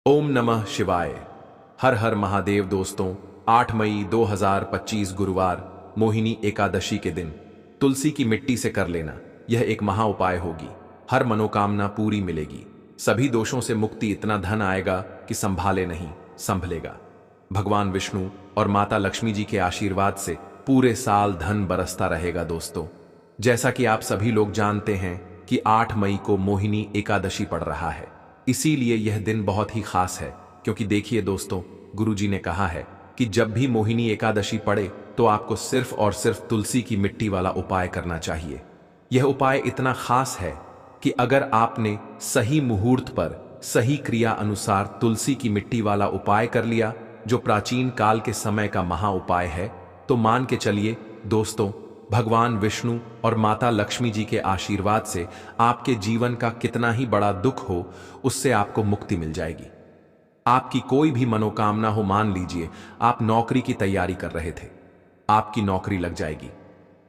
ओम नमः शिवाय। हर हर महादेव। दोस्तों, 8 मई 2025 गुरुवार, मोहिनी एकादशी के दिन तुलसी की मिट्टी से कर लेना यह एक महा उपाय होगी। हर मनोकामना पूरी मिलेगी, सभी दोषों से मुक्ति, इतना धन आएगा कि संभाले नहीं संभलेगा। भगवान विष्णु और माता लक्ष्मी जी के आशीर्वाद से पूरे साल धन बरसता रहेगा। दोस्तों, जैसा कि आप सभी लोग जानते हैं कि 8 मई को मोहिनी एकादशी पड़ रहा है, इसीलिए यह दिन बहुत ही खास है। क्योंकि देखिए दोस्तों, गुरुजी ने कहा है कि जब भी मोहिनी एकादशी पड़े तो आपको सिर्फ और सिर्फ तुलसी की मिट्टी वाला उपाय करना चाहिए। यह उपाय इतना खास है कि अगर आपने सही मुहूर्त पर सही क्रिया अनुसार तुलसी की मिट्टी वाला उपाय कर लिया, जो प्राचीन काल के समय का महा उपाय है, तो मान के चलिए दोस्तों, भगवान विष्णु और माता लक्ष्मी जी के आशीर्वाद से आपके जीवन का कितना ही बड़ा दुख हो, उससे आपको मुक्ति मिल जाएगी। आपकी कोई भी मनोकामना हो, मान लीजिए आप नौकरी की तैयारी कर रहे थे, आपकी नौकरी लग जाएगी।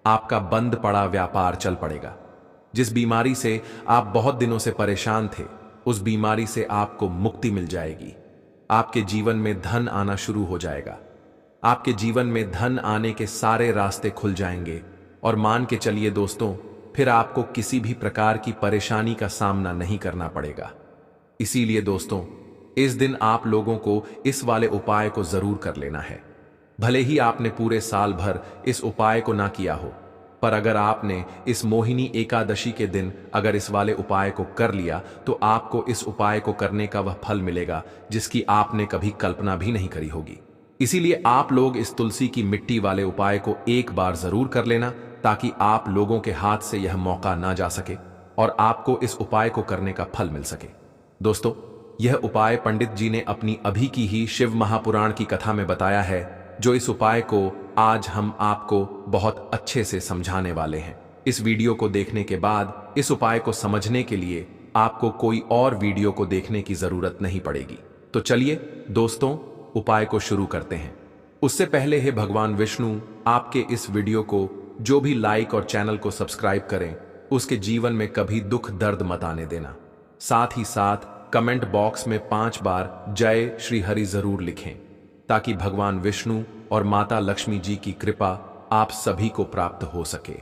आपका बंद पड़ा व्यापार चल पड़ेगा। जिस बीमारी से आप बहुत दिनों से परेशान थे, उस बीमारी से आपको मुक्ति मिल जाएगी। आपके जीवन में धन आना शुरू हो जाएगा। आपके जीवन में धन आने के सारे रास्ते खुल जाएंगे और मान के चलिए दोस्तों, फिर आपको किसी भी प्रकार की परेशानी का सामना नहीं करना पड़ेगा। इसीलिए दोस्तों, इस दिन आप लोगों को इस वाले उपाय को जरूर कर लेना है। भले ही आपने पूरे साल भर इस उपाय को ना किया हो, पर अगर आपने इस मोहिनी एकादशी के दिन अगर इस वाले उपाय को कर लिया, तो आपको इस उपाय को करने का वह फल मिलेगा जिसकी आपने कभी कल्पना भी नहीं करी होगी। इसीलिए आप लोग इस तुलसी की मिट्टी वाले उपाय को एक बार जरूर कर लेना, ताकि आप लोगों के हाथ से यह मौका ना जा सके और आपको इस उपाय को करने का फल मिल सके। दोस्तों, यह उपाय पंडित जी ने अपनी अभी की ही शिव महापुराण की कथा में बताया है, जो इस उपाय को आज हम आपको बहुत अच्छे से समझाने वाले हैं। इस वीडियो को देखने के बाद इस उपाय को समझने के लिए आपको कोई और वीडियो को देखने की जरूरत नहीं पड़ेगी। तो चलिए दोस्तों, उपाय को शुरू करते हैं। उससे पहले है भगवान विष्णु आपके इस वीडियो को जो भी लाइक और चैनल को सब्सक्राइब करें, उसके जीवन में कभी दुख दर्द मत आने देना। साथ ही साथ कमेंट बॉक्स में 5 बार जय श्री हरि जरूर लिखें, ताकि भगवान विष्णु और माता लक्ष्मी जी की कृपा आप सभी को प्राप्त हो सके।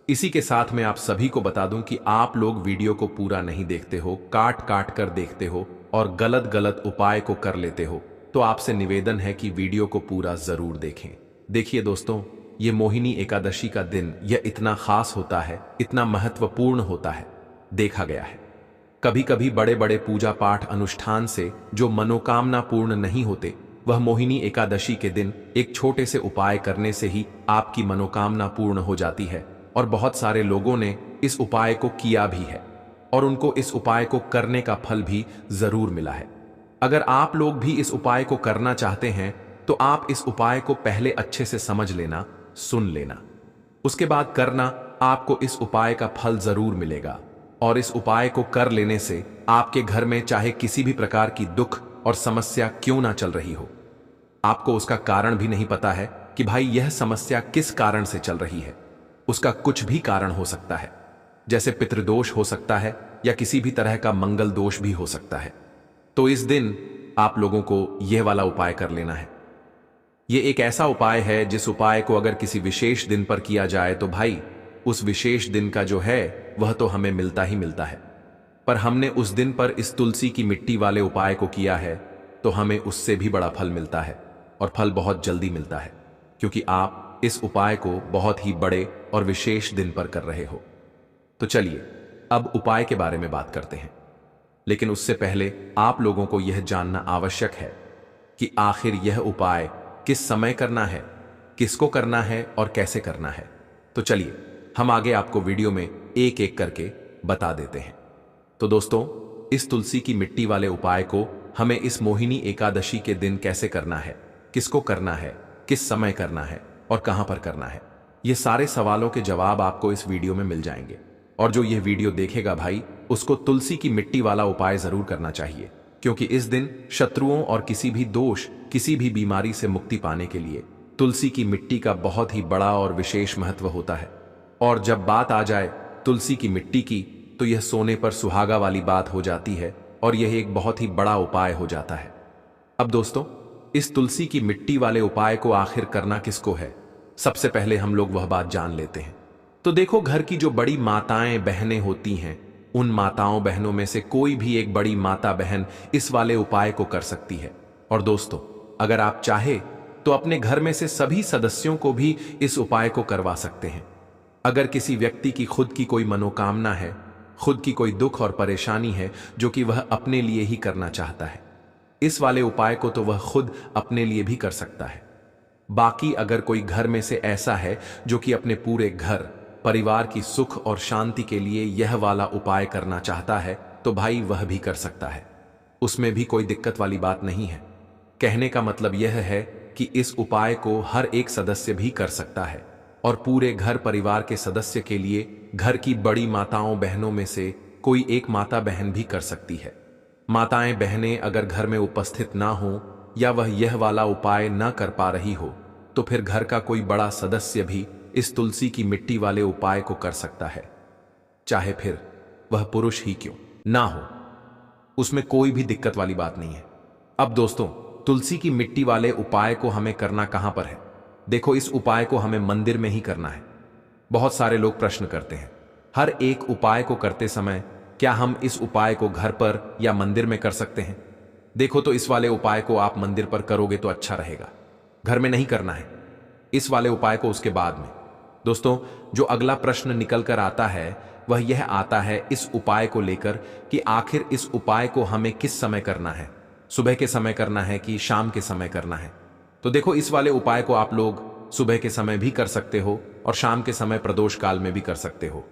इसी के साथ मैं आप सभी को बता दूं कि आप लोग वीडियो को पूरा नहीं देखते हो, काट काट कर देखते हो और गलत गलत उपाय को कर लेते हो, तो आपसे निवेदन है कि वीडियो को पूरा जरूर देखें। देखिए दोस्तों, ये मोहिनी एकादशी का दिन यह इतना खास होता है, इतना महत्वपूर्ण होता है। देखा गया है कभी कभी बड़े बड़े पूजा पाठ अनुष्ठान से जो मनोकामना पूर्ण नहीं होते, वह मोहिनी एकादशी के दिन एक छोटे से उपाय करने से ही आपकी मनोकामना पूर्ण हो जाती है। और बहुत सारे लोगों ने इस उपाय को किया भी है और उनको इस उपाय को करने का फल भी जरूर मिला है। अगर आप लोग भी इस उपाय को करना चाहते हैं, तो आप इस उपाय को पहले अच्छे से समझ लेना, सुन लेना, उसके बाद करना। आपको इस उपाय का फल जरूर मिलेगा और इस उपाय को कर लेने से आपके घर में चाहे किसी भी प्रकार की दुख और समस्या क्यों ना चल रही हो, आपको उसका कारण भी नहीं पता है कि भाई यह समस्या किस कारण से चल रही है। उसका कुछ भी कारण हो सकता है, जैसे पितृदोष हो सकता है या किसी भी तरह का मंगल दोष भी हो सकता है। तो इस दिन आप लोगों को यह वाला उपाय कर लेना है। यह एक ऐसा उपाय है जिस उपाय को अगर किसी विशेष दिन पर किया जाए तो भाई उस विशेष दिन का जो है वह तो हमें मिलता ही मिलता है। पर हमने उस दिन पर इस तुलसी की मिट्टी वाले उपाय को किया है, तो हमें उससे भी बड़ा फल मिलता है और फल बहुत जल्दी मिलता है, क्योंकि आप इस उपाय को बहुत ही बड़े और विशेष दिन पर कर रहे हो। तो चलिए अब उपाय के बारे में बात करते हैं। लेकिन उससे पहले आप लोगों को यह जानना आवश्यक है कि आखिर यह उपाय किस समय करना है, किसको करना है और कैसे करना है। तो चलिए हम आगे आपको वीडियो में एक एक करके बता देते हैं। तो दोस्तों, इस तुलसी की मिट्टी वाले उपाय को हमें इस मोहिनी एकादशी के दिन कैसे करना है, किसको करना है, किस समय करना है और कहां पर करना है, ये सारे सवालों के जवाब आपको इस वीडियो में मिल जाएंगे। और जो यह वीडियो देखेगा भाई, उसको तुलसी की मिट्टी वाला उपाय जरूर करना चाहिए, क्योंकि इस दिन शत्रुओं और किसी भी दोष, किसी भी बीमारी से मुक्ति पाने के लिए तुलसी की मिट्टी का बहुत ही बड़ा और विशेष महत्व होता है। और जब बात आ जाए तुलसी की मिट्टी की, तो यह सोने पर सुहागा वाली बात हो जाती है। और यह एक बहुत ही बड़ा उपाय हो जाता है। अब दोस्तों, इस तुलसी की मिट्टी वाले उपाय को आखिर करना किसको है, सबसे पहले हम लोग वह बात जान लेते हैं। तो देखो, घर की जो बड़ी माताएं बहनें होती हैं, उन माताओं बहनों में से कोई भी एक बड़ी माता बहन इस वाले उपाय को कर सकती है। और दोस्तों, अगर आप चाहे तो अपने घर में से सभी सदस्यों को भी इस उपाय को करवा सकते हैं। अगर किसी व्यक्ति की खुद की कोई मनोकामना है, खुद की कोई दुख और परेशानी है जो कि वह अपने लिए ही करना चाहता है, इस वाले उपाय को तो वह खुद अपने लिए भी कर सकता है। बाकी अगर कोई घर में से ऐसा है जो कि अपने पूरे घर परिवार की सुख और शांति के लिए यह वाला उपाय करना चाहता है, तो भाई वह भी कर सकता है। उसमें भी कोई दिक्कत वाली बात नहीं है। कहने का मतलब यह है कि इस उपाय को हर एक सदस्य भी कर सकता है और पूरे घर परिवार के सदस्य के लिए घर की बड़ी माताओं बहनों में से कोई एक माता बहन भी कर सकती है। माताएं बहनें अगर घर में उपस्थित ना हो या वह यह वाला उपाय ना कर पा रही हो, तो फिर घर का कोई बड़ा सदस्य भी इस तुलसी की मिट्टी वाले उपाय को कर सकता है, चाहे फिर वह पुरुष ही क्यों ना हो। उसमें कोई भी दिक्कत वाली बात नहीं है। अब दोस्तों, तुलसी की मिट्टी वाले उपाय को हमें करना कहां पर है? देखो, इस उपाय को हमें मंदिर में ही करना है। बहुत सारे लोग प्रश्न करते हैं, हर एक उपाय को करते समय क्या हम इस उपाय को घर पर या मंदिर में कर सकते हैं? देखो, तो इस वाले उपाय को आप मंदिर पर करोगे तो अच्छा रहेगा, घर में नहीं करना है। इस वाले उपाय को उसके बाद में। दोस्तों, जो अगला प्रश्न निकल कर आता है वह यह आता है इस उपाय को लेकर कि आखिर इस उपाय को हमें किस समय करना है, सुबह के समय करना है कि शाम के समय करना है? तो देखो, इस वाले उपाय को आप लोग सुबह के समय भी कर सकते हो और शाम के समय प्रदोष काल में भी कर सकते हो।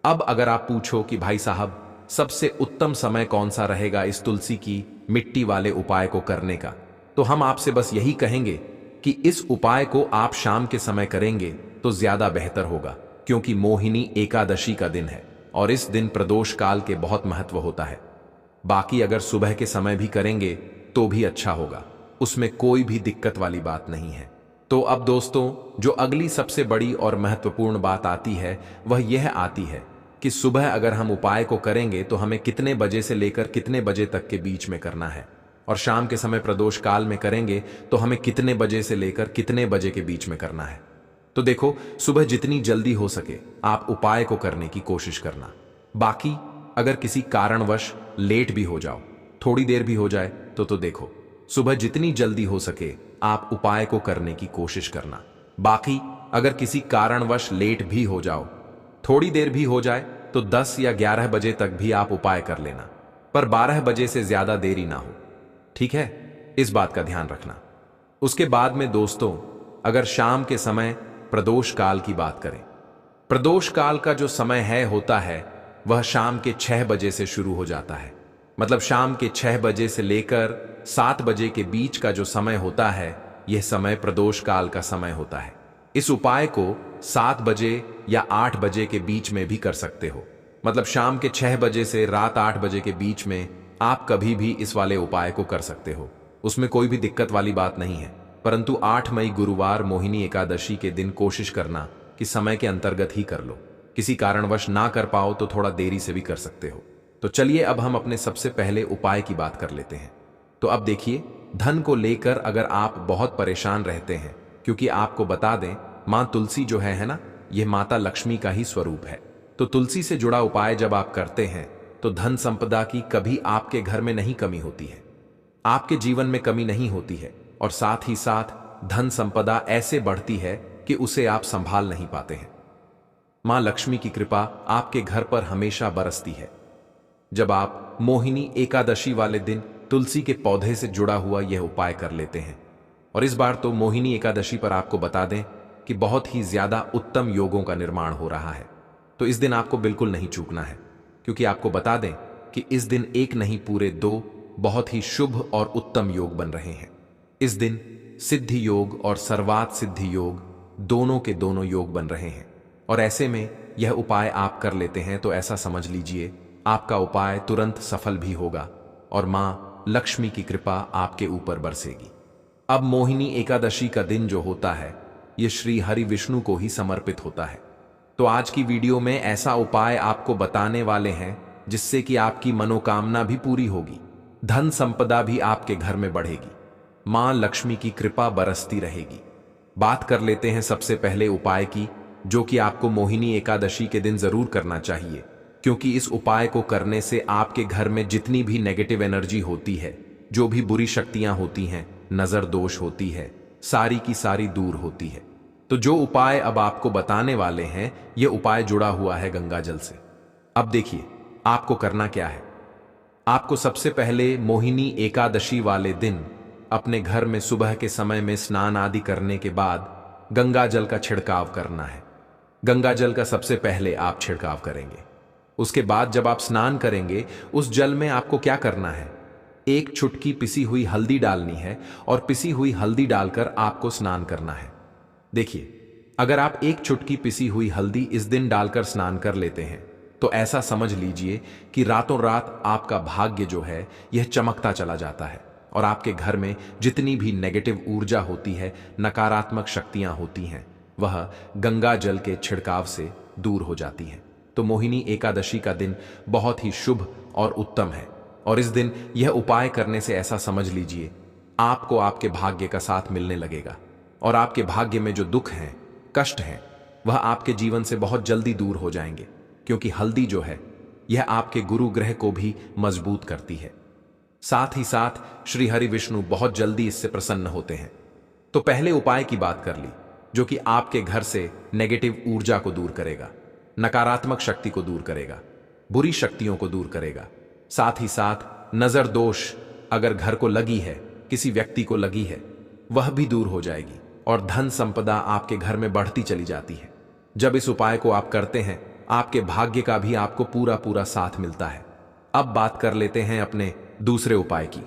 अब अगर आप पूछो कि भाई साहब, सबसे उत्तम समय कौन सा रहेगा इस तुलसी की मिट्टी वाले उपाय को करने का, तो हम आपसे बस यही कहेंगे कि इस उपाय को आप शाम के समय करेंगे तो ज्यादा बेहतर होगा, क्योंकि मोहिनी एकादशी का दिन है और इस दिन प्रदोष काल के बहुत महत्व होता है। बाकी अगर सुबह के समय भी करेंगे तो भी अच्छा होगा, उसमें कोई भी दिक्कत वाली बात नहीं है। तो अब दोस्तों, जो अगली सबसे बड़ी और महत्वपूर्ण बात आती है वह यह आती है कि सुबह अगर हम उपाय को करेंगे तो हमें कितने बजे से लेकर कितने बजे तक के बीच में करना है, और शाम के समय प्रदोष काल में करेंगे तो हमें कितने बजे से लेकर कितने बजे के बीच में करना है। तो देखो, सुबह जितनी जल्दी हो सके आप उपाय को करने की कोशिश करना। बाकी अगर किसी कारणवश लेट भी हो जाओ, थोड़ी देर भी हो जाए, तो देखो, सुबह जितनी जल्दी हो सके आप उपाय को करने की कोशिश करना। बाकी अगर किसी कारणवश लेट भी हो जाओ, थोड़ी देर भी हो जाए, तो 10 या 11 बजे तक भी आप उपाय कर लेना, पर 12 बजे से ज्यादा देरी ना हो, ठीक है? इस बात का ध्यान रखना। उसके बाद में दोस्तों, अगर शाम के समय प्रदोष काल की बात करें, प्रदोष काल का जो समय होता है वह शाम के 6 बजे से शुरू हो जाता है। मतलब शाम के 6 बजे से लेकर 7 बजे के बीच का जो समय होता है, यह समय प्रदोष काल का समय होता है। इस उपाय को 7 बजे या 8 बजे के बीच में भी कर सकते हो। मतलब शाम के 6 बजे से रात 8 बजे के बीच में आप कभी भी इस वाले उपाय को कर सकते हो, उसमें कोई भी दिक्कत वाली बात नहीं है। परंतु 8 मई गुरुवार मोहिनी एकादशी के दिन कोशिश करना कि समय के अंतर्गत ही कर लो। किसी कारणवश ना कर पाओ तो थोड़ा देरी से भी कर सकते हो। तो चलिए अब हम अपने सबसे पहले उपाय की बात कर लेते हैं। तो अब देखिए, धन को लेकर अगर आप बहुत परेशान रहते हैं, क्योंकि आपको बता दें, मां तुलसी जो है ना, यह माता लक्ष्मी का ही स्वरूप है। तो तुलसी से जुड़ा उपाय जब आप करते हैं तो धन संपदा की कभी आपके घर में नहीं कमी होती है, आपके जीवन में कमी नहीं होती है, और साथ ही साथ धन संपदा ऐसे बढ़ती है कि उसे आप संभाल नहीं पाते हैं। मां लक्ष्मी की कृपा आपके घर पर हमेशा बरसती है। जब आप मोहिनी एकादशी वाले दिन तुलसी के पौधे से जुड़ा हुआ यह उपाय कर लेते हैं, और इस बार तो मोहिनी एकादशी पर आपको बता दें कि बहुत ही ज्यादा उत्तम योगों का निर्माण हो रहा है। तो इस दिन आपको बिल्कुल नहीं चूकना है, क्योंकि आपको बता दें कि इस दिन एक नहीं पूरे 2 बहुत ही शुभ और उत्तम योग बन रहे हैं। इस दिन सिद्धि योग और सर्वात सिद्धि योग दोनों के दोनों योग बन रहे हैं, और ऐसे में यह उपाय आप कर लेते हैं तो ऐसा समझ लीजिए आपका उपाय तुरंत सफल भी होगा और मां लक्ष्मी की कृपा आपके ऊपर बरसेगी। अब मोहिनी एकादशी का दिन जो होता है, यह श्री हरि विष्णु को ही समर्पित होता है। तो आज की वीडियो में ऐसा उपाय आपको बताने वाले हैं जिससे कि आपकी मनोकामना भी पूरी होगी, धन संपदा भी आपके घर में बढ़ेगी, मां लक्ष्मी की कृपा बरसती रहेगी। बात कर लेते हैं सबसे पहले उपाय की, जो कि आपको मोहिनी एकादशी के दिन जरूर करना चाहिए, क्योंकि इस उपाय को करने से आपके घर में जितनी भी नेगेटिव एनर्जी होती है, जो भी बुरी शक्तियां होती हैं, नजर दोष होती है, सारी की सारी दूर होती है। तो जो उपाय अब आपको बताने वाले हैं, यह उपाय जुड़ा हुआ है गंगा जल से। अब देखिए आपको करना क्या है। आपको सबसे पहले मोहिनी एकादशी वाले दिन अपने घर में सुबह के समय में स्नान आदि करने के बाद गंगा जल का छिड़काव करना है। गंगा जल का सबसे पहले आप छिड़काव करेंगे। उसके बाद जब आप स्नान करेंगे, उस जल में आपको क्या करना है, एक चुटकी पिसी हुई हल्दी डालनी है और पिसी हुई हल्दी डालकर आपको स्नान करना है। देखिए, अगर आप एक चुटकी पिसी हुई हल्दी इस दिन डालकर स्नान कर लेते हैं, तो ऐसा समझ लीजिए कि रातों रात आपका भाग्य जो है यह चमकता चला जाता है और आपके घर में जितनी भी नेगेटिव ऊर्जा होती है, नकारात्मक शक्तियां होती हैं, वह गंगा जल के छिड़काव से दूर हो जाती हैं। तो मोहिनी एकादशी का दिन बहुत ही शुभ और उत्तम है और इस दिन यह उपाय करने से ऐसा समझ लीजिए आपको आपके भाग्य का साथ मिलने लगेगा और आपके भाग्य में जो दुख हैं, कष्ट हैं, वह आपके जीवन से बहुत जल्दी दूर हो जाएंगे, क्योंकि हल्दी जो है यह आपके गुरु ग्रह को भी मजबूत करती है। साथ ही साथ श्री हरि विष्णु बहुत जल्दी इससे प्रसन्न होते हैं। तो पहले उपाय की बात कर ली, जो कि आपके घर से नेगेटिव ऊर्जा को दूर करेगा, नकारात्मक शक्ति को दूर करेगा, बुरी शक्तियों को दूर करेगा। साथ ही साथ नजर दोष अगर घर को लगी है, किसी व्यक्ति को लगी है, वह भी दूर हो जाएगी और धन संपदा आपके घर में बढ़ती चली जाती है। जब इस उपाय को आप करते हैं, आपके भाग्य का भी आपको पूरा पूरा साथ मिलता है। अब बात कर लेते हैं अपने दूसरे उपाय की,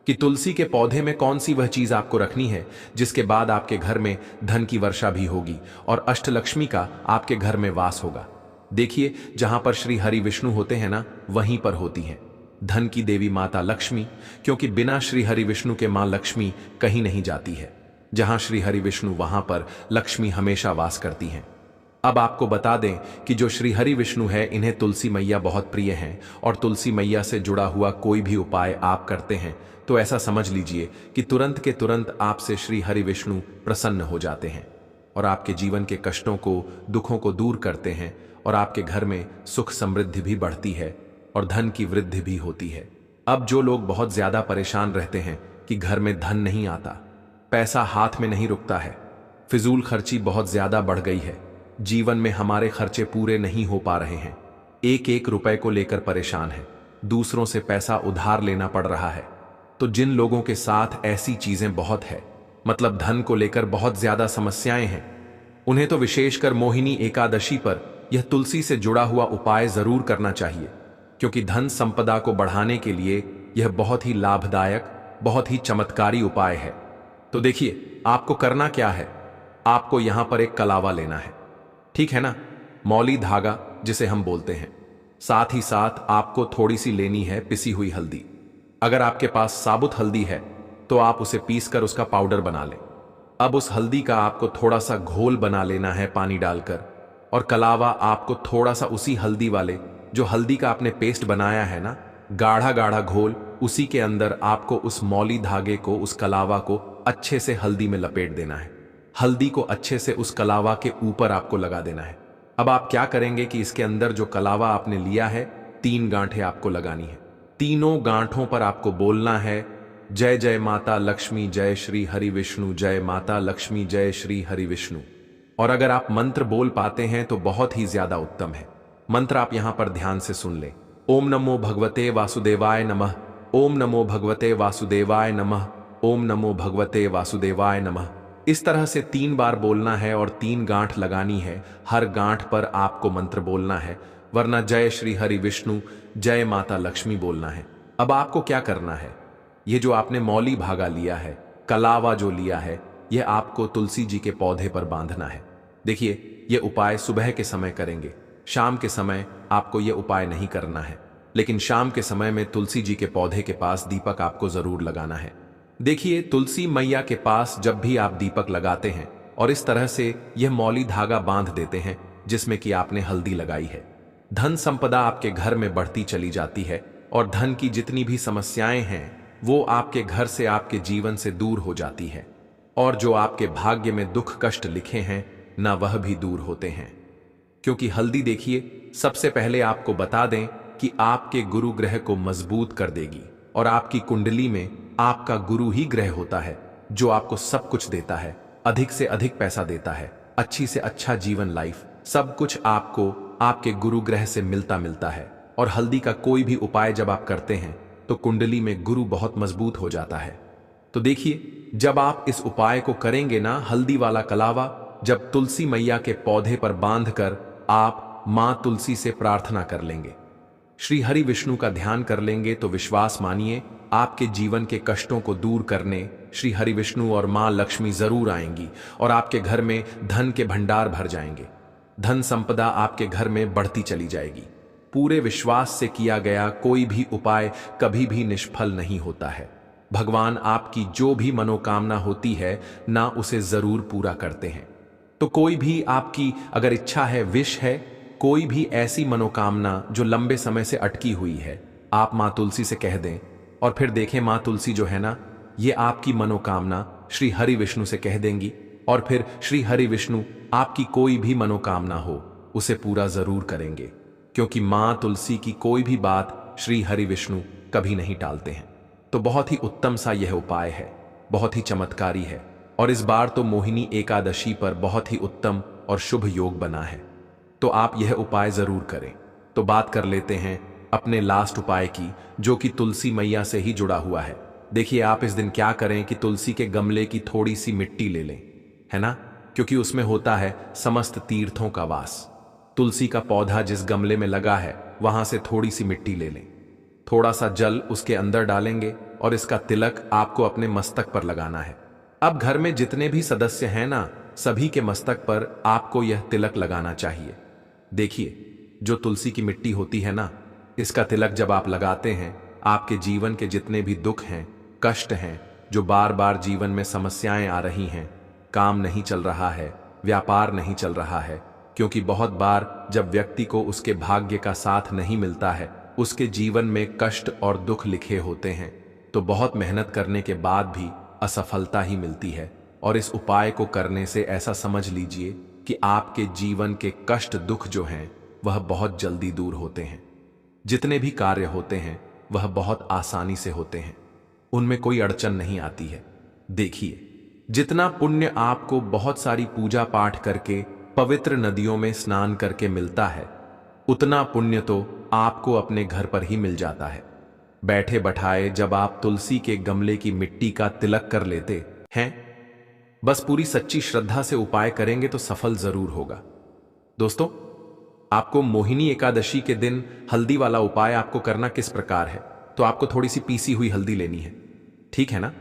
कि तुलसी के पौधे में कौन सी वह चीज आपको रखनी है जिसके बाद आपके घर में धन की वर्षा भी होगी और अष्टलक्ष्मी का आपके घर में वास होगा। देखिए, जहां पर श्री हरि विष्णु होते हैं ना, वहीं पर होती हैं धन की देवी माता लक्ष्मी, क्योंकि बिना श्री हरि विष्णु के मां लक्ष्मी कहीं नहीं जाती है। जहां श्री हरि विष्णु, वहां पर लक्ष्मी हमेशा वास करती हैं। अब आपको बता दें कि जो श्री हरि विष्णु है, इन्हें तुलसी मैया बहुत प्रिय हैं और तुलसी मैया से जुड़ा हुआ कोई भी उपाय आप करते हैं तो ऐसा समझ लीजिए कि तुरंत के तुरंत आपसे श्री हरि विष्णु प्रसन्न हो जाते हैं और आपके जीवन के कष्टों को, दुखों को दूर करते हैं और आपके घर में सुख समृद्धि भी बढ़ती है और धन की वृद्धि भी होती है। अब जो लोग बहुत ज्यादा परेशान रहते हैं कि घर में धन नहीं आता, पैसा हाथ में नहीं रुकता है, फिजूल खर्ची बहुत ज्यादा बढ़ गई है, जीवन में हमारे खर्चे पूरे नहीं हो पा रहे हैं, एक एक रुपए को लेकर परेशान है, दूसरों से पैसा उधार लेना पड़ रहा है, तो जिन लोगों के साथ ऐसी चीजें बहुत है, मतलब धन को लेकर बहुत ज्यादा समस्याएं हैं, उन्हें तो विशेषकर मोहिनी एकादशी पर यह तुलसी से जुड़ा हुआ उपाय जरूर करना चाहिए, क्योंकि धन संपदा को बढ़ाने के लिए यह बहुत ही लाभदायक, बहुत ही चमत्कारी उपाय है। तो देखिए, आपको करना क्या है, आपको यहां पर एक कलावा लेना है, ठीक है ना, मौली धागा जिसे हम बोलते हैं। साथ ही साथ आपको थोड़ी सी लेनी है पिसी हुई हल्दी। अगर आपके पास साबुत हल्दी है तो आप उसे पीसकर उसका पाउडर बना लें। अब उस हल्दी का आपको थोड़ा सा घोल बना लेना है पानी डालकर, और कलावा आपको थोड़ा सा उसी हल्दी वाले, जो हल्दी का आपने पेस्ट बनाया है ना, गाढ़ा गाढ़ा घोल, उसी के अंदर आपको उस मौली धागे को, उस कलावा को अच्छे से हल्दी में लपेट देना है। हल्दी को अच्छे से उस कलावा के ऊपर आपको लगा देना है। अब आप क्या करेंगे कि इसके अंदर जो कलावा आपने लिया है, 3 गांठें आपको लगानी है। तीनों गांठों पर आपको बोलना है, जय जय माता लक्ष्मी, जय श्री हरि विष्णु, जय माता लक्ष्मी, जय श्री हरि विष्णु। और अगर आप मंत्र बोल पाते हैं तो बहुत ही ज्यादा उत्तम है। मंत्र आप यहां पर ध्यान से सुन लें। ओम नमो भगवते वासुदेवाय नमः, ओम नमो भगवते वासुदेवाय नमः, ओम नमो भगवते वासुदेवाय नमः। इस तरह से 3 बार बोलना है और 3 गांठ लगानी है। हर गांठ पर आपको मंत्र बोलना है, वरना जय श्री हरि विष्णु, जय माता लक्ष्मी बोलना है। अब आपको क्या करना है, ये जो आपने मौली भागा लिया है, कलावा जो लिया है, यह आपको तुलसी जी के पौधे पर बांधना है। देखिए, यह उपाय सुबह के समय करेंगे, शाम के समय आपको यह उपाय नहीं करना है, लेकिन शाम के समय में तुलसी जी के पौधे के पास दीपक आपको जरूर लगाना है। देखिए, तुलसी मैया के पास जब भी आप दीपक लगाते हैं और इस तरह से यह मौली धागा बांध देते हैं जिसमें कि आपने हल्दी लगाई है, धन संपदा आपके घर में बढ़ती चली जाती है और धन की जितनी भी समस्याएं हैं वो आपके घर से, आपके जीवन से दूर हो जाती है। और जो आपके भाग्य में दुख कष्ट लिखे हैं ना, वह भी दूर होते हैं। क्योंकि हल्दी देखिए, सबसे पहले आपको बता दें कि आपके गुरु ग्रह को मजबूत कर देगी। और आपकी कुंडली में आपका गुरु ही ग्रह होता है जो आपको सब कुछ देता है, अधिक से अधिक पैसा देता है, अच्छी से अच्छा जीवन, लाइफ, सब कुछ आपको आपके गुरु ग्रह से मिलता है। और हल्दी का कोई भी उपाय जब आप करते हैं तो कुंडली में गुरु बहुत मजबूत हो जाता है। तो देखिए, जब आप इस उपाय को करेंगे ना, हल्दी वाला कलावा जब तुलसी मैया के पौधे पर बांधकर आप मां तुलसी से प्रार्थना कर लेंगे, श्री हरि विष्णु का ध्यान कर लेंगे, तो विश्वास मानिए आपके जीवन के कष्टों को दूर करने श्री हरि विष्णु और मां लक्ष्मी जरूर आएंगी और आपके घर में धन के भंडार भर जाएंगे। धन संपदा आपके घर में बढ़ती चली जाएगी। पूरे विश्वास से किया गया कोई भी उपाय कभी भी निष्फल नहीं होता है। भगवान आपकी जो भी मनोकामना होती है ना, उसे जरूर पूरा करते हैं। तो कोई भी आपकी अगर इच्छा है, विश है, कोई भी ऐसी मनोकामना जो लंबे समय से अटकी हुई है, आप मां तुलसी से कह दें और फिर देखें मां तुलसी जो है ना, ये आपकी मनोकामना श्री हरि विष्णु से कह देंगी और फिर श्री हरि विष्णु आपकी कोई भी मनोकामना हो उसे पूरा जरूर करेंगे। क्योंकि मां तुलसी की कोई भी बात श्री हरि विष्णु कभी नहीं टालते हैं। तो बहुत ही उत्तम सा यह उपाय है, बहुत ही चमत्कारी है। और इस बार तो मोहिनी एकादशी पर बहुत ही उत्तम और शुभ योग बना है, तो आप यह उपाय जरूर करें। तो बात कर लेते हैं अपने लास्ट उपाय की, जो कि तुलसी मैया से ही जुड़ा हुआ है। देखिए, आप इस दिन क्या करें कि तुलसी के गमले की थोड़ी सी मिट्टी ले लें, है ना, क्योंकि उसमें होता है समस्त तीर्थों का वास। तुलसी का पौधा जिस गमले में लगा है वहां से थोड़ी सी मिट्टी ले लें, थोड़ा सा जल उसके अंदर डालेंगे और इसका तिलक आपको अपने मस्तक पर लगाना है। अब घर में जितने भी सदस्य हैं ना, सभी के मस्तक पर आपको यह तिलक लगाना चाहिए। देखिए, जो तुलसी की मिट्टी होती है ना, इसका तिलक जब आप लगाते हैं, आपके जीवन के जितने भी दुख हैं, कष्ट हैं, जो बार बार जीवन में समस्याएं आ रही हैं, काम नहीं चल रहा है, व्यापार नहीं चल रहा है, क्योंकि बहुत बार जब व्यक्ति को उसके भाग्य का साथ नहीं मिलता है, उसके जीवन में कष्ट और दुख लिखे होते हैं, तो बहुत मेहनत करने के बाद भी असफलता ही मिलती है। और इस उपाय को करने से ऐसा समझ लीजिए कि आपके जीवन के कष्ट दुख जो हैं वह बहुत जल्दी दूर होते हैं। जितने भी कार्य होते हैं वह बहुत आसानी से होते हैं, उनमें कोई अड़चन नहीं आती है। देखिए, जितना पुण्य आपको बहुत सारी पूजा पाठ करके, पवित्र नदियों में स्नान करके मिलता है, उतना पुण्य तो आपको अपने घर पर ही मिल जाता है। बैठे बैठाए जब आप तुलसी के गमले की मिट्टी का तिलक कर लेते हैं, बस पूरी सच्ची श्रद्धा से उपाय करेंगे तो सफल जरूर होगा। दोस्तों, आपको मोहिनी एकादशी के दिन हल्दी वाला उपाय आपको करना किस प्रकार है, तो आपको थोड़ी सी पीसी हुई हल्दी लेनी है, ठीक है ना।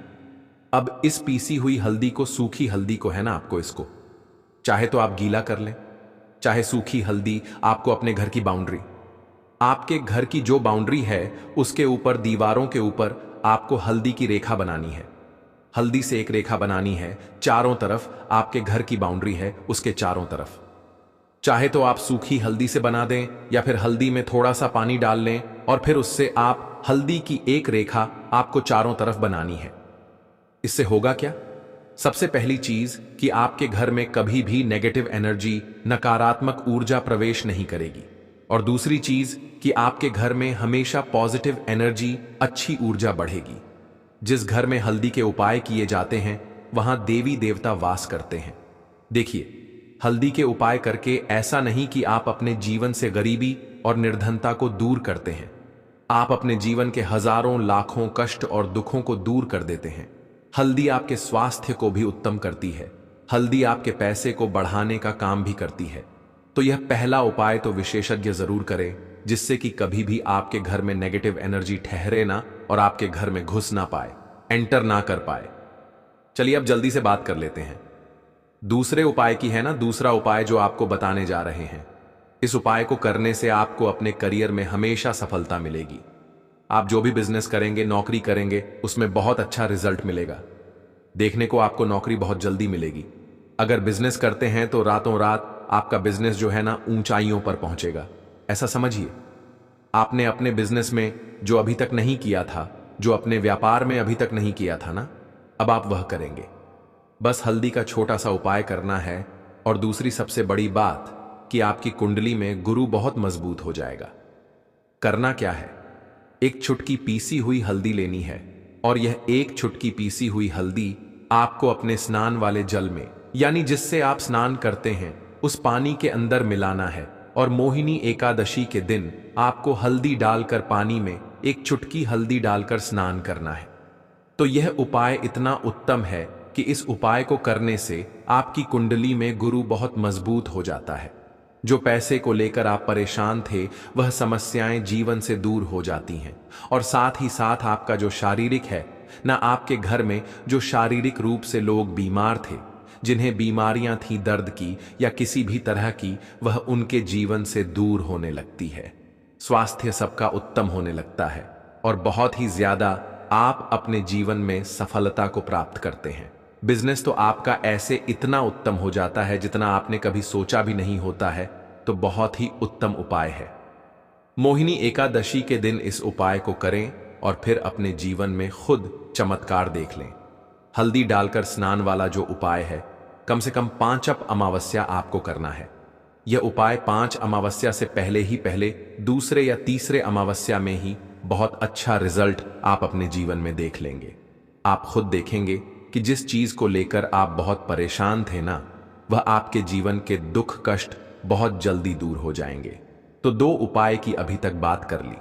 अब इस पीसी हुई हल्दी को, सूखी हल्दी को है ना, आपको इसको चाहे तो आप गीला कर लें, चाहे सूखी हल्दी आपको अपने घर की बाउंड्री, आपके घर की जो बाउंड्री है उसके ऊपर, दीवारों के ऊपर आपको हल्दी की रेखा बनानी है। हल्दी से एक रेखा बनानी है चारों तरफ, आपके घर की बाउंड्री है उसके चारों तरफ। चाहे तो आप सूखी हल्दी से बना दें या फिर हल्दी में थोड़ा सा पानी डाल लें और फिर उससे आप हल्दी की एक रेखा आपको चारों तरफ बनानी है। इससे होगा क्या? सबसे पहली चीज कि आपके घर में कभी भी नेगेटिव एनर्जी, नकारात्मक ऊर्जा प्रवेश नहीं करेगी। और दूसरी चीज कि आपके घर में हमेशा पॉजिटिव एनर्जी, अच्छी ऊर्जा बढ़ेगी। जिस घर में हल्दी के उपाय किए जाते हैं वहां देवी देवता वास करते हैं। देखिए, हल्दी के उपाय करके ऐसा नहीं कि आप अपने जीवन से गरीबी और निर्धनता को दूर करते हैं, आप अपने जीवन के हजारों लाखों कष्ट और दुखों को दूर कर देते हैं। हल्दी आपके स्वास्थ्य को भी उत्तम करती है, हल्दी आपके पैसे को बढ़ाने का काम भी करती है। तो यह पहला उपाय तो विशेषज्ञ जरूर करें, जिससे कि कभी भी आपके घर में नेगेटिव एनर्जी ठहरे ना और आपके घर में घुस ना पाए, एंटर ना कर पाए। चलिए अब जल्दी से बात कर लेते हैं दूसरे उपाय की, है ना। दूसरा उपाय जो आपको बताने जा रहे हैं, इस उपाय को करने से आपको अपने करियर में हमेशा सफलता मिलेगी। आप जो भी बिजनेस करेंगे, नौकरी करेंगे, उसमें बहुत अच्छा रिजल्ट मिलेगा। देखने को आपको नौकरी बहुत जल्दी मिलेगी। अगर बिजनेस करते हैं तो रातों रात आपका बिजनेस जो है ना ऊंचाइयों पर पहुंचेगा। ऐसा समझिए, आपने अपने बिजनेस में जो अभी तक नहीं किया था, जो अपने व्यापार में अभी तक नहीं किया था ना, अब आप वह करेंगे। बस हल्दी का छोटा सा उपाय करना है। और दूसरी सबसे बड़ी बात कि आपकी कुंडली में गुरु बहुत मजबूत हो जाएगा। करना क्या है, एक चुटकी पीसी हुई हल्दी लेनी है और यह एक चुटकी पीसी हुई हल्दी आपको अपने स्नान वाले जल में, यानी जिससे आप स्नान करते हैं, उस पानी के अंदर मिलाना है। और मोहिनी एकादशी के दिन आपको हल्दी डालकर पानी में एक चुटकी हल्दी डालकर स्नान करना है। तो यह उपाय इतना उत्तम है कि इस उपाय को करने से आपकी कुंडली में गुरु बहुत मजबूत हो जाता है। जो पैसे को लेकर आप परेशान थे, वह समस्याएं जीवन से दूर हो जाती हैं। और साथ ही साथ आपका जो शारीरिक है ना, आपके घर में जो शारीरिक रूप से लोग बीमार थे, जिन्हें बीमारियां थी दर्द की या किसी भी तरह की, वह उनके जीवन से दूर होने लगती है। स्वास्थ्य सबका उत्तम होने लगता है और बहुत ही ज्यादा आप अपने जीवन में सफलता को प्राप्त करते हैं। बिजनेस तो आपका ऐसे इतना उत्तम हो जाता है जितना आपने कभी सोचा भी नहीं होता है। तो बहुत ही उत्तम उपाय है। मोहिनी एकादशी के दिन इस उपाय को करें और फिर अपने जीवन में खुद चमत्कार देख लें। हल्दी डालकर स्नान वाला जो उपाय है, कम से कम 5 अमावस्या आपको करना है। यह उपाय 5 अमावस्या से पहले दूसरे या तीसरे अमावस्या में ही बहुत अच्छा रिजल्ट आप अपने जीवन में देख लेंगे। आप खुद देखेंगे कि जिस चीज को लेकर आप बहुत परेशान थे ना, वह आपके जीवन के दुख कष्ट बहुत जल्दी दूर हो जाएंगे। तो 2 उपाय की अभी तक बात कर ली,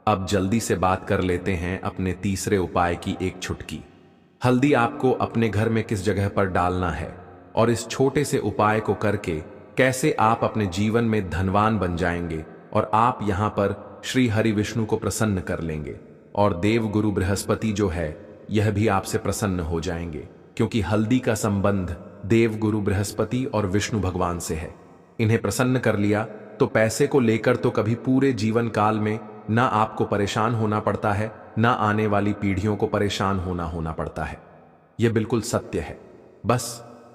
अब जल्दी से बात कर लेते हैं अपने तीसरे उपाय की। एक चुटकी हल्दी आपको अपने घर में किस जगह पर डालना है और इस छोटे से उपाय को करके कैसे आप अपने जीवन में धनवान बन जाएंगे और आप यहां पर श्री हरि विष्णु को प्रसन्न कर लेंगे। और देव गुरु बृहस्पति जो है, यह भी आपसे प्रसन्न हो जाएंगे, क्योंकि हल्दी का संबंध देव गुरु बृहस्पति और विष्णु भगवान से है। इन्हें प्रसन्न कर लिया तो पैसे को लेकर तो कभी पूरे जीवन काल में ना आपको परेशान होना पड़ता है, ना आने वाली पीढ़ियों को परेशान होना पड़ता है। यह बिल्कुल सत्य है। बस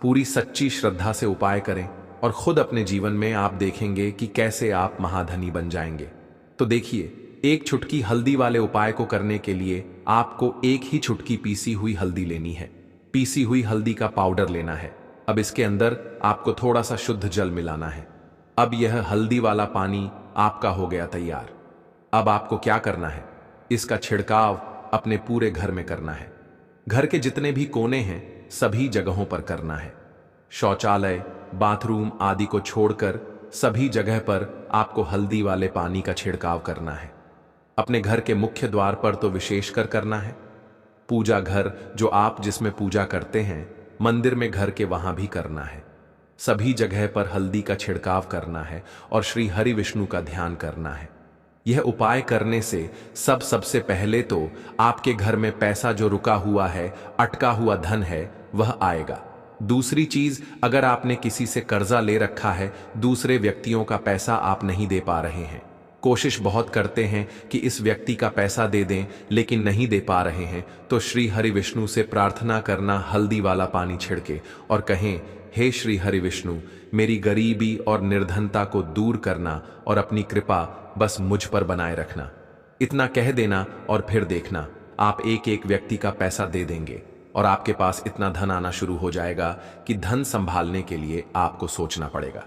पूरी सच्ची श्रद्धा से उपाय करें और खुद अपने जीवन में आप देखेंगे कि कैसे आप महाधनी बन जाएंगे। तो देखिए, एक चुटकी हल्दी वाले उपाय को करने के लिए आपको एक ही चुटकी पीसी हुई हल्दी लेनी है। पीसी हुई हल्दी का पाउडर लेना है। अब इसके अंदर आपको थोड़ा सा शुद्ध जल मिलाना है। अब यह हल्दी वाला पानी आपका हो गया तैयार। अब आपको क्या करना है, इसका छिड़काव अपने पूरे घर में करना है। घर के जितने भी कोने हैं, सभी जगहों पर करना है। शौचालय, बाथरूम आदि को छोड़कर सभी जगह पर आपको हल्दी वाले पानी का छिड़काव करना है। अपने घर के मुख्य द्वार पर तो विशेषकर करना है। पूजा घर जो आप जिसमें पूजा करते हैं, मंदिर में घर के वहां भी करना है। सभी जगह पर हल्दी का छिड़काव करना है और श्री हरि विष्णु का ध्यान करना है। यह उपाय करने से सबसे पहले तो आपके घर में पैसा जो रुका हुआ है, अटका हुआ धन है, वह आएगा। दूसरी चीज, अगर आपने किसी से कर्जा ले रखा है, दूसरे व्यक्तियों का पैसा आप नहीं दे पा रहे हैं, कोशिश बहुत करते हैं कि इस व्यक्ति का पैसा दे दें, लेकिन नहीं दे पा रहे हैं, तो श्री हरि विष्णु से प्रार्थना करना, हल्दी वाला पानी छिड़के और कहें, हे श्री हरि विष्णु, मेरी गरीबी और निर्धनता को दूर करना और अपनी कृपा बस मुझ पर बनाए रखना। इतना कह देना और फिर देखना, आप एक एक व्यक्ति का पैसा दे देंगे और आपके पास इतना धन आना शुरू हो जाएगा कि धन संभालने के लिए आपको सोचना पड़ेगा।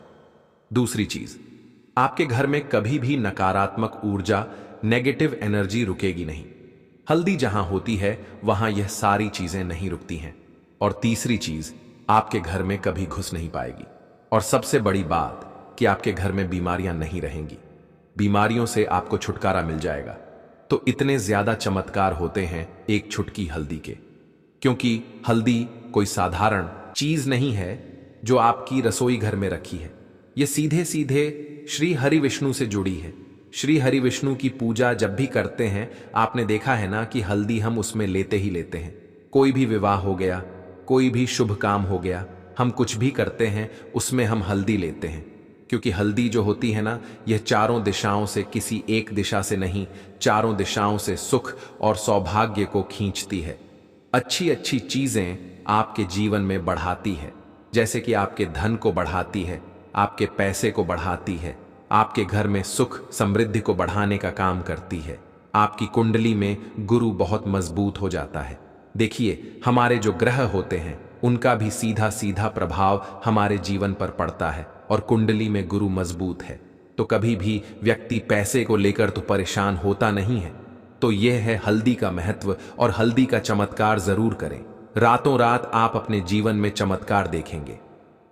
दूसरी चीज, आपके घर में कभी भी नकारात्मक ऊर्जा, नेगेटिव एनर्जी रुकेगी नहीं। हल्दी जहां होती है वहां यह सारी चीजें नहीं रुकती हैं। और तीसरी चीज, आपके घर में कभी घुस नहीं पाएगी। और सबसे बड़ी बात कि आपके घर में बीमारियां नहीं रहेंगी। बीमारियों से आपको छुटकारा मिल जाएगा। तो इतने ज्यादा चमत्कार होते हैं एक चुटकी हल्दी के, क्योंकि हल्दी कोई साधारण चीज नहीं है जो आपकी रसोई घर में रखी है। यह सीधे सीधे श्री हरि विष्णु से जुड़ी है। श्री हरि विष्णु की पूजा जब भी करते हैं, आपने देखा है ना कि हल्दी हम उसमें लेते ही लेते हैं। कोई भी विवाह हो गया, कोई भी शुभ काम हो गया, हम कुछ भी करते हैं उसमें हम हल्दी लेते हैं। क्योंकि हल्दी जो होती है ना, यह चारों दिशाओं से, किसी एक दिशा से नहीं, चारों दिशाओं से सुख और सौभाग्य को खींचती है। अच्छी अच्छी चीजें आपके जीवन में बढ़ाती है, जैसे कि आपके धन को बढ़ाती है, आपके पैसे को बढ़ाती है, आपके घर में सुख समृद्धि को बढ़ाने का काम करती है। आपकी कुंडली में गुरु बहुत मजबूत हो जाता है। देखिए, हमारे जो ग्रह होते हैं उनका भी सीधा सीधा प्रभाव हमारे जीवन पर पड़ता है, और कुंडली में गुरु मजबूत है तो कभी भी व्यक्ति पैसे को लेकर तो परेशान होता नहीं है। तो यह है हल्दी का महत्व, और हल्दी का चमत्कार जरूर करें। रातों रात आप अपने जीवन में चमत्कार देखेंगे।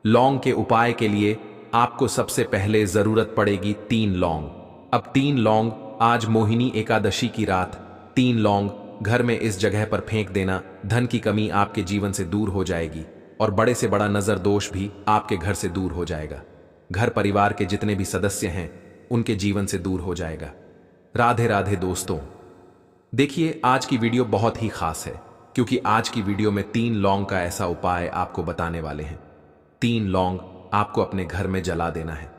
लौंग के उपाय के लिए आपको सबसे पहले जरूरत पड़ेगी 3 लौंग। अब 3 लौंग आज मोहिनी एकादशी की रात 3 लौंग घर में इस जगह पर फेंक देना। धन की कमी आपके जीवन से दूर हो जाएगी, और बड़े से बड़ा नजर दोष भी आपके घर से दूर हो जाएगा। घर परिवार के जितने भी सदस्य हैं उनके जीवन से दूर हो जाएगा। राधे राधे दोस्तों। देखिए, आज की वीडियो बहुत ही खास है, क्योंकि आज की वीडियो में 3 लौंग का ऐसा उपाय आपको बताने वाले हैं। 3 लौंग आपको अपने घर में जला देना है।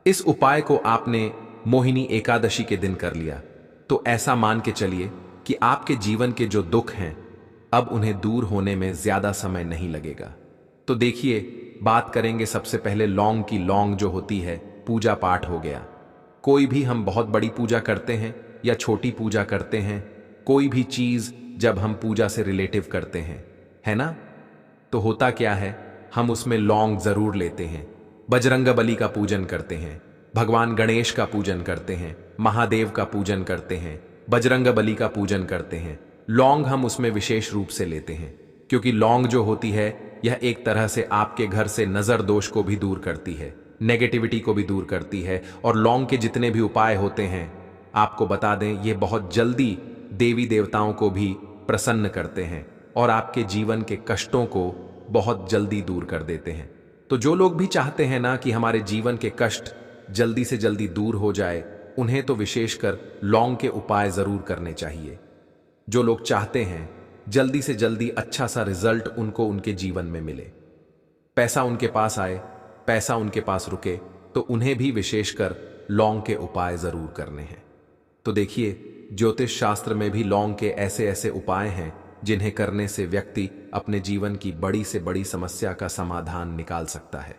इस उपाय को आपने मोहिनी एकादशी के दिन कर लिया तो ऐसा मान के चलिए कि आपके जीवन के जो दुख हैं अब उन्हें दूर होने में ज्यादा समय नहीं लगेगा। तो देखिए, बात करेंगे सबसे पहले लौंग की। लौंग जो होती है, पूजा पाठ हो गया। कोई भी हम बहुत बड़ी पूजा करते हैं या छोटी पूजा करते हैं, कोई भी चीज जब हम पूजा से रिलेटिव करते हैं, है ना, तो होता क्या है, हम उसमें लौंग जरूर लेते हैं। बजरंगबली का पूजन करते हैं, भगवान गणेश का पूजन करते हैं, महादेव का पूजन करते हैं, बजरंगबली का पूजन करते हैं। लौंग हम उसमें विशेष रूप से लेते हैं, क्योंकि लौंग जो होती है यह एक तरह से आपके घर से नजर दोष को भी दूर करती है, नेगेटिविटी को भी दूर करती है। और लौंग के जितने भी उपाय होते हैं, आपको बता दें, ये बहुत जल्दी देवी देवताओं को भी प्रसन्न करते हैं और आपके जीवन के कष्टों को बहुत जल्दी दूर कर देते हैं। तो जो लोग भी चाहते हैं ना कि हमारे जीवन के कष्ट जल्दी से जल्दी दूर हो जाए, उन्हें तो विशेषकर लौंग के उपाय जरूर करने चाहिए। जो लोग चाहते हैं जल्दी से जल्दी अच्छा सा रिजल्ट उनको उनके जीवन में मिले, पैसा उनके पास आए, पैसा उनके पास रुके, तो उन्हें भी विशेषकर लौंग के उपाय जरूर करने हैं। तो देखिए, ज्योतिष शास्त्र में भी लौंग के ऐसे ऐसे उपाय हैं जिन्हें करने से व्यक्ति अपने जीवन की बड़ी से बड़ी समस्या का समाधान निकाल सकता है।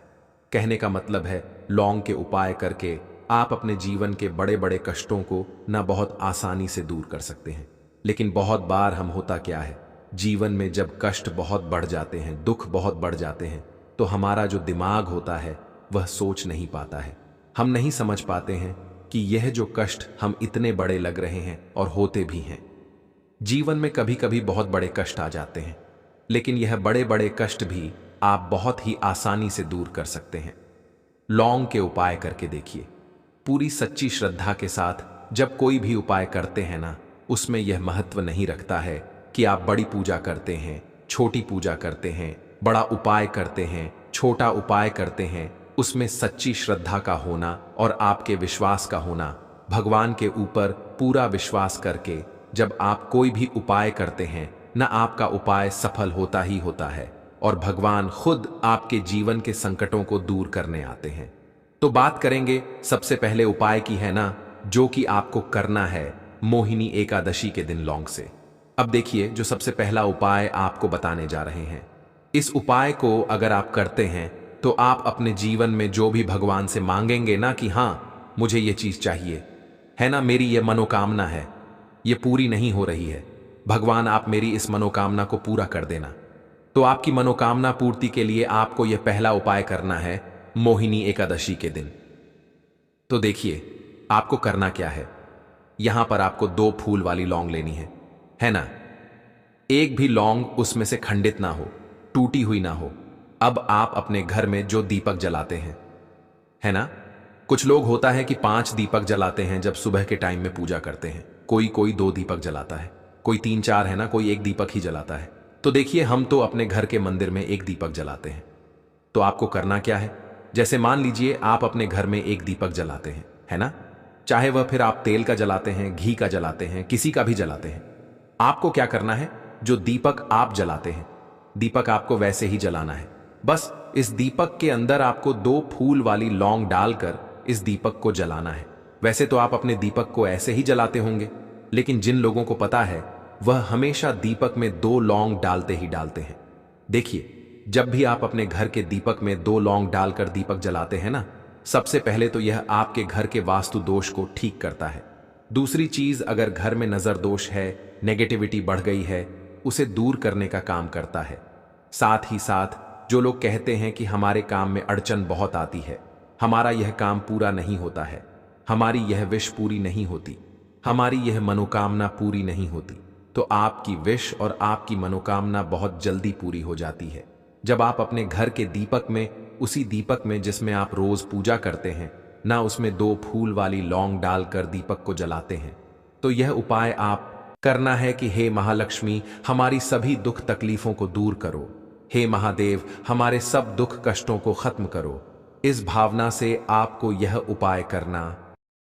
कहने का मतलब है, लौंग के उपाय करके आप अपने जीवन के बड़े बड़े कष्टों को ना बहुत आसानी से दूर कर सकते हैं। लेकिन बहुत बार हम होता क्या है, जीवन में जब कष्ट बहुत बढ़ जाते हैं, दुख बहुत बढ़ जाते हैं, तो हमारा जो दिमाग होता है वह सोच नहीं पाता है। हम नहीं समझ पाते हैं कि यह जो कष्ट हम इतने बड़े लग रहे हैं, और होते भी हैं। जीवन में कभी कभी बहुत बड़े कष्ट आ जाते हैं, लेकिन यह बड़े बड़े कष्ट भी आप बहुत ही आसानी से दूर कर सकते हैं। लौंग के उपाय करके देखिए। पूरी सच्ची श्रद्धा के साथ जब कोई भी उपाय करते हैं ना, उसमें यह महत्व नहीं रखता है कि आप बड़ी पूजा करते हैं, छोटी पूजा करते हैं, बड़ा उपाय करते हैं, छोटा उपाय करते हैं। उसमें सच्ची श्रद्धा का होना और आपके विश्वास का होना, भगवान के ऊपर पूरा विश्वास करके जब आप कोई भी उपाय करते हैं ना, आपका उपाय सफल होता ही होता है, और भगवान खुद आपके जीवन के संकटों को दूर करने आते हैं। तो बात करेंगे सबसे पहले उपाय की, है ना, जो कि आपको करना है मोहिनी एकादशी के दिन लौंग से। अब देखिए, जो सबसे पहला उपाय आपको बताने जा रहे हैं, इस उपाय को अगर आप करते हैं तो आप अपने जीवन में जो भी भगवान से मांगेंगे ना कि हाँ मुझे ये चीज चाहिए, है ना, मेरी ये मनोकामना है, ये पूरी नहीं हो रही है, भगवान आप मेरी इस मनोकामना को पूरा कर देना। तो आपकी मनोकामना पूर्ति के लिए आपको यह पहला उपाय करना है मोहिनी एकादशी के दिन। तो देखिए, आपको करना क्या है, यहां पर आपको 2 फूल वाली लौंग लेनी है ना। एक भी लौंग उसमें से खंडित ना हो, टूटी हुई ना हो। अब आप अपने घर में जो दीपक जलाते हैं, है ना, कुछ लोग होता है कि 5 दीपक जलाते हैं जब सुबह के टाइम में पूजा करते हैं, कोई 2 दीपक जलाता है, कोई 3-4, है ना, कोई 1 दीपक ही जलाता है। तो देखिए, हम तो अपने घर के मंदिर में 1 दीपक जलाते हैं। तो आपको करना क्या है, जैसे मान लीजिए आप अपने घर में 1 दीपक जलाते हैं, है ना, चाहे वह फिर आप तेल का जलाते हैं, घी का जलाते हैं, किसी का भी जलाते हैं। आपको क्या करना है, जो दीपक आप जलाते हैं, दीपक आपको वैसे ही जलाना है। बस इस दीपक के अंदर आपको 2 फूल वाली लौंग डालकर इस दीपक को जलाना है। वैसे तो आप अपने दीपक को ऐसे ही जलाते होंगे, लेकिन जिन लोगों को पता है वह हमेशा दीपक में 2 लौंग डालते ही डालते हैं। देखिए, जब भी आप अपने घर के दीपक में 2 लौंग डालकर दीपक जलाते हैं ना, सबसे पहले तो यह आपके घर के वास्तु दोष को ठीक करता है। दूसरी चीज, अगर घर में नजर दोष है, नेगेटिविटी बढ़ गई है, उसे दूर करने का काम करता है। साथ ही साथ जो लोग कहते हैं कि हमारे काम में अड़चन बहुत आती है, हमारा यह काम पूरा नहीं होता है, हमारी यह विश पूरी नहीं होती, हमारी यह मनोकामना पूरी नहीं होती, तो आपकी विश और आपकी मनोकामना बहुत जल्दी पूरी हो जाती है जब आप अपने घर के दीपक में, उसी दीपक में जिसमें आप रोज पूजा करते हैं ना, उसमें 2 फूल वाली लौंग डालकर दीपक को जलाते हैं। तो यह उपाय आप करना है कि हे महालक्ष्मी, हमारी सभी दुख तकलीफों को दूर करो, हे महादेव, हमारे सब दुख कष्टों को खत्म करो। इस भावना से आपको यह उपाय करना